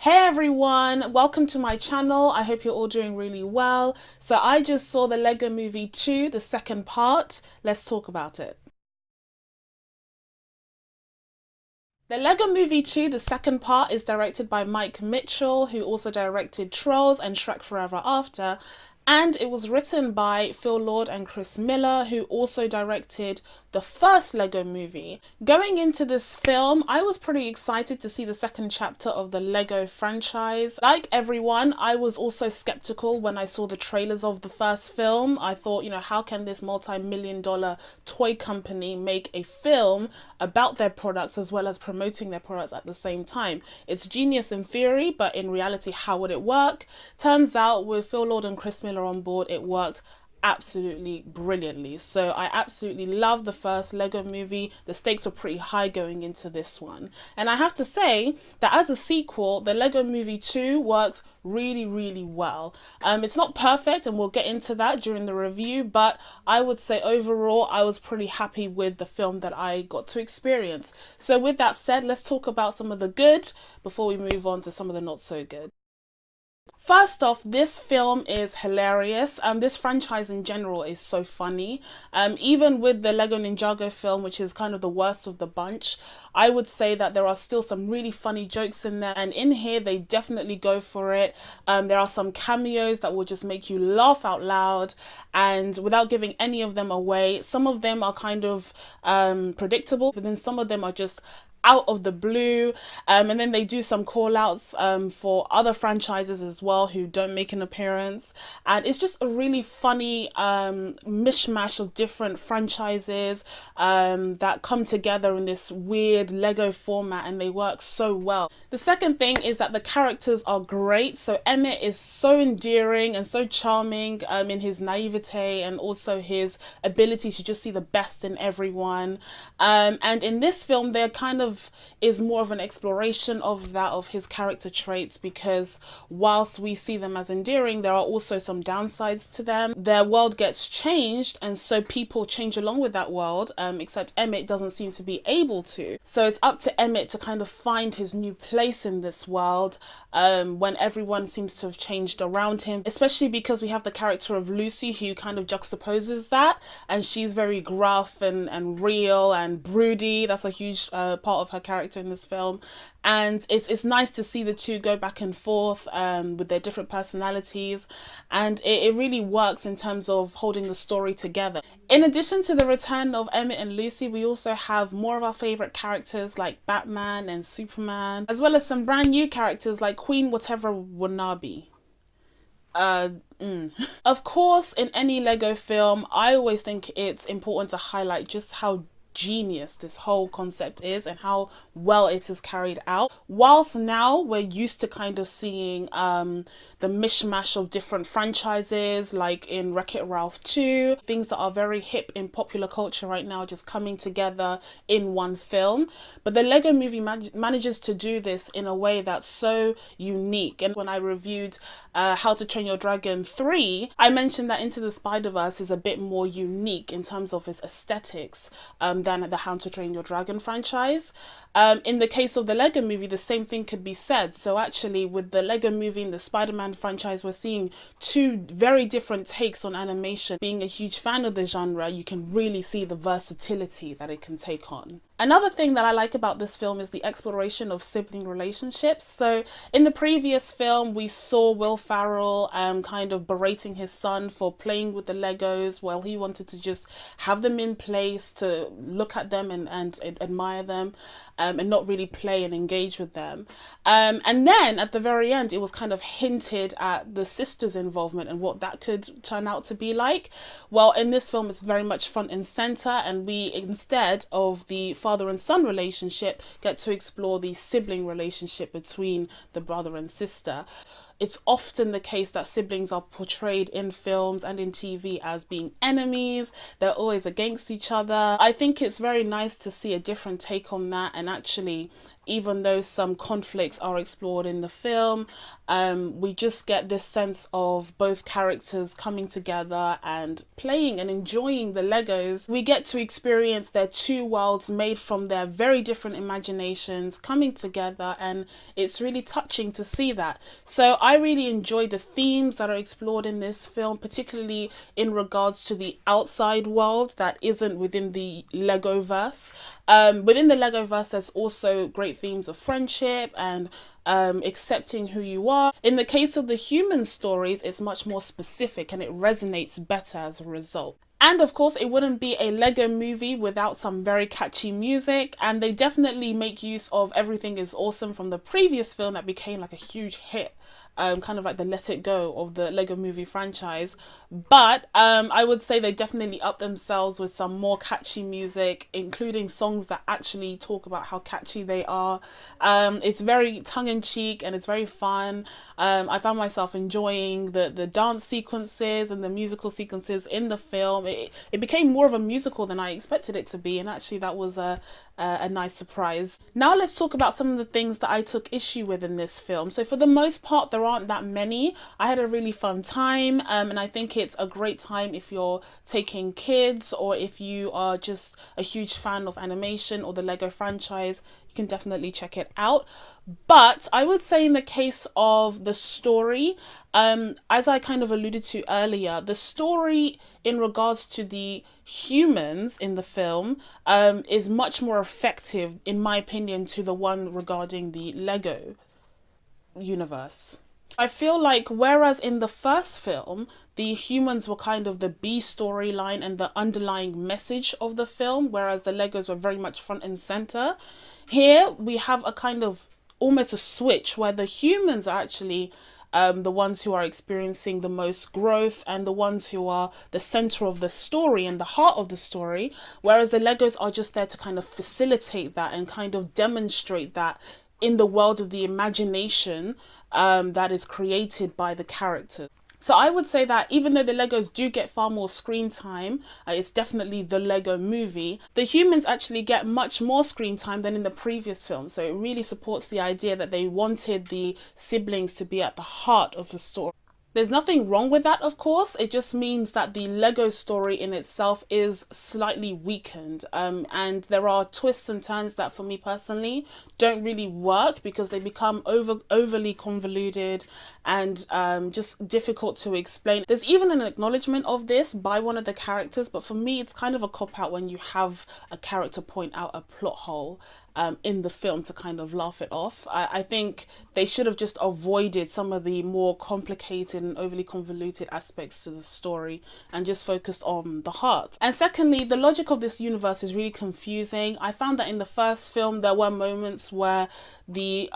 Hey everyone, welcome to my channel. I hope you're all doing really well. So I just saw the Lego Movie 2, the second part. Let's talk about it. The Lego Movie 2, the second part, is directed by Mike Mitchell, who also directed Trolls and Shrek Forever After. And it was written by Phil Lord and Chris Miller, who also directed the first Lego Movie. Going into this film, I was pretty excited to see the second chapter of the Lego franchise. Like everyone, I was also skeptical when I saw the trailers of the first film. I thought, how can this multi-million-dollar toy company make a film about their products as well as promoting their products at the same time? It's genius in theory, but in reality, how would it work? Turns out with Phil Lord and Chris Miller on board, it worked absolutely brilliantly. So I absolutely love the first Lego Movie. The stakes were pretty high going into this one. And I have to say that as a sequel, the Lego Movie 2 worked really well. It's not perfect, and we'll get into that during the review, but I would say overall I was pretty happy with the film that I got to experience. So with that said, let's talk about some of the good before we move on to some of the not so good. First off, this film is hilarious. This franchise in general is so funny. Even with the Lego Ninjago film, which is kind of the worst of the bunch, I would say that there are still some really funny jokes in there. And in here, they definitely go for it. There are some cameos that will just make you laugh out loud. And without giving any of them away, some of them are kind of predictable, but then some of them are just out of the blue, and then they do some call outs for other franchises as well who don't make an appearance, and it's just a really funny mishmash of different franchises that come together in this weird Lego format, and they work so well. The second thing is that the characters are great. So Emmett is so endearing and so charming in his naivete and also his ability to just see the best in everyone, and in this film they're kind of is more of an exploration of that, of his character traits, because whilst we see them as endearing, there are also some downsides to them. Their world gets changed, and so people change along with that world, except Emmett doesn't seem to be able to. So it's up to Emmett to kind of find his new place in this world when everyone seems to have changed around him, especially because we have the character of Lucy who kind of juxtaposes that, and she's very gruff and real and broody. That's a huge part of her character in this film, and it's nice to see the two go back and forth with their different personalities, and it really works in terms of holding the story together. In addition to the return of Emmett and Lucy, we also have more of our favorite characters like Batman and Superman, as well as some brand new characters like Queen Whatever Wannabe. Of course, in any Lego film, I always think it's important to highlight just how genius this whole concept is and how well it is carried out. Whilst now we're used to kind of seeing the mishmash of different franchises, like in Wreck-It Ralph 2, things that are very hip in popular culture right now just coming together in one film. But the Lego Movie manages to do this in a way that's so unique. And when I reviewed How to Train Your Dragon 3, I mentioned that Into the Spider-Verse is a bit more unique in terms of its aesthetics than the How to Train Your Dragon franchise. In the case of the Lego Movie, the same thing could be said. So actually, with the Lego Movie and the Spider-Man franchise, we're seeing two very different takes on animation. Being a huge fan of the genre, you can really see the versatility that it can take on. Another thing that I like about this film is the exploration of sibling relationships. So in the previous film, we saw Will Ferrell kind of berating his son for playing with the Legos while he wanted to just have them in place to look at them and admire them, and not really play and engage with them. And then at the very end, it was kind of hinted at the sisters' involvement and what that could turn out to be like. Well, in this film, it's very much front and center, and we, instead of the father and son relationship, get to explore the sibling relationship between the brother and sister. It's often the case that siblings are portrayed in films and in TV as being enemies. They're always against each other. I think it's very nice to see a different take on that, and actually even though some conflicts are explored in the film, we just get this sense of both characters coming together and playing and enjoying the Legos. We get to experience their two worlds made from their very different imaginations coming together, and it's really touching to see that. So I really enjoy the themes that are explored in this film, particularly in regards to the outside world that isn't within the Legoverse. Within the Legoverse, there's also great themes of friendship and accepting who you are. In the case of the human stories, it's much more specific and it resonates better as a result. And of course, it wouldn't be a Lego movie without some very catchy music, and they definitely make use of Everything Is Awesome from the previous film that became like a huge hit. Kind of like the Let It Go of the Lego movie franchise. But I would say they definitely up themselves with some more catchy music, including songs that actually talk about how catchy they are. It's very tongue-in-cheek and it's very fun. I found myself enjoying the dance sequences and the musical sequences in the film. It became more of a musical than I expected it to be, and actually that was a nice surprise. Now let's talk about some of the things that I took issue with in this film. So for the most part, there aren't that many. I had a really fun time, and I think it's a great time if you're taking kids or if you are just a huge fan of animation or the Lego franchise. You can definitely check it out. But I would say in the case of the story, as I kind of alluded to earlier, the story in regards to the humans in the film is much more effective, in my opinion, to the one regarding the Lego universe. I feel like whereas in the first film, the humans were kind of the B storyline and the underlying message of the film, whereas the Legos were very much front and center, here we have a kind of almost a switch where the humans are actually the ones who are experiencing the most growth and the ones who are the center of the story and the heart of the story, whereas the Legos are just there to kind of facilitate that and kind of demonstrate that in the world of the imagination that is created by the characters. So I would say that even though the Legos do get far more screen time, it's definitely the Lego movie, the humans actually get much more screen time than in the previous film. So it really supports the idea that they wanted the siblings to be at the heart of the story. There's nothing wrong with that, of course. It just means that the Lego story in itself is slightly weakened. And there are twists and turns that, for me personally, don't really work because they become overly convoluted and just difficult to explain. There's even an acknowledgement of this by one of the characters, but for me, it's kind of a cop-out when you have a character point out a plot hole in the film to kind of laugh it off. I think they should have just avoided some of the more complicated and overly convoluted aspects to the story and just focused on the heart. And secondly, the logic of this universe is really confusing. I found that in the first film there were moments where the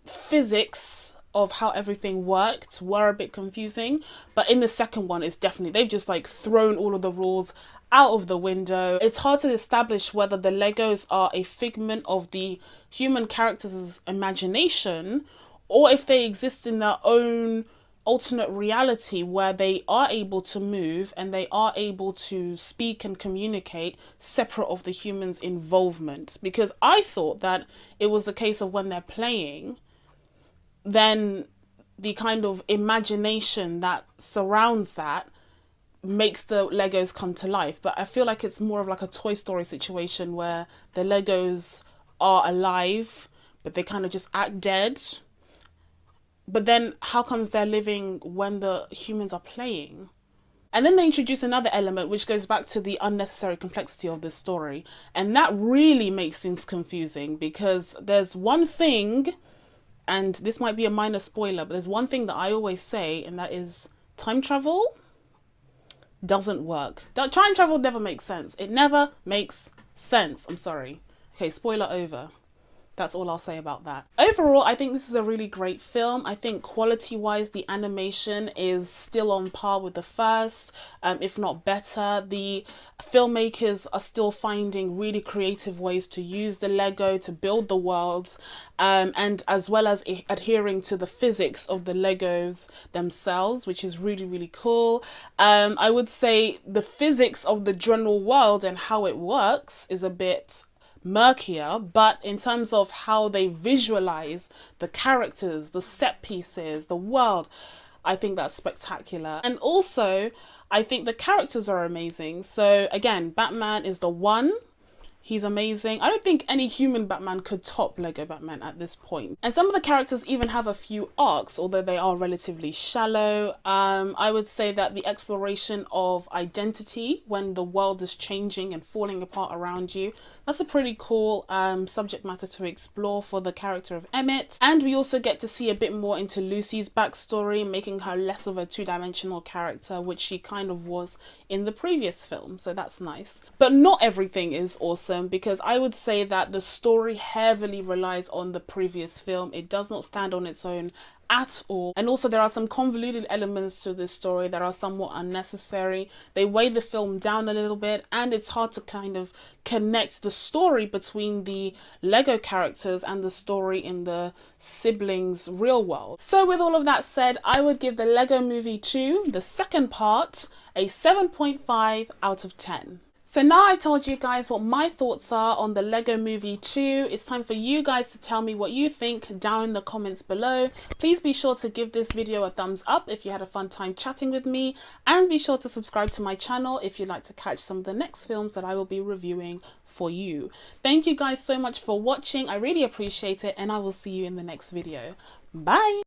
physics of how everything worked were a bit confusing, but in the second one it's definitely, they've just like thrown all of the rules out of the window. It's hard to establish whether the Legos are a figment of the human characters' imagination or if they exist in their own alternate reality where they are able to move and they are able to speak and communicate separate of the humans' involvement. Because I thought that it was the case of when they're playing, then the kind of imagination that surrounds that makes the Legos come to life. But I feel like it's more of like a Toy Story situation where the Legos are alive but they kind of just act dead. But then how comes they're living when the humans are playing? And then they introduce another element which goes back to the unnecessary complexity of this story, and that really makes things confusing because there's one thing, and this might be a minor spoiler, but there's one thing that I always say, and that is time travel doesn't work. Time travel never makes sense. It never makes sense. I'm sorry. Okay, spoiler over. That's all I'll say about that. Overall, I think this is a really great film. I think quality-wise, the animation is still on par with the first, if not better. The filmmakers are still finding really creative ways to use the Lego to build the worlds, and as well as adhering to the physics of the Legos themselves, which is really, really cool. I would say the physics of the general world and how it works is a bit murkier, but in terms of how they visualize the characters, the set pieces, the world, I think that's spectacular. And also, I think the characters are amazing. So again, Batman is the one. He's amazing. I don't think any human Batman could top Lego Batman at this point. And some of the characters even have a few arcs, although they are relatively shallow. I would say that the exploration of identity when the world is changing and falling apart around you, that's a pretty cool subject matter to explore for the character of Emmett. And we also get to see a bit more into Lucy's backstory, making her less of a two-dimensional character, which she kind of was in the previous film. So that's nice. But not everything is awesome, because I would say that the story heavily relies on the previous film. It does not stand on its own at all. And also there are some convoluted elements to this story that are somewhat unnecessary. They weigh the film down a little bit, and it's hard to kind of connect the story between the Lego characters and the story in the siblings' real world. So with all of that said, I would give the Lego Movie 2, the second part, a 7.5 out of 10. So now I've told you guys what my thoughts are on the Lego Movie 2. It's time for you guys to tell me what you think down in the comments below. Please be sure to give this video a thumbs up if you had a fun time chatting with me, and be sure to subscribe to my channel if you'd like to catch some of the next films that I will be reviewing for you. Thank you guys so much for watching. I really appreciate it, and I will see you in the next video. Bye!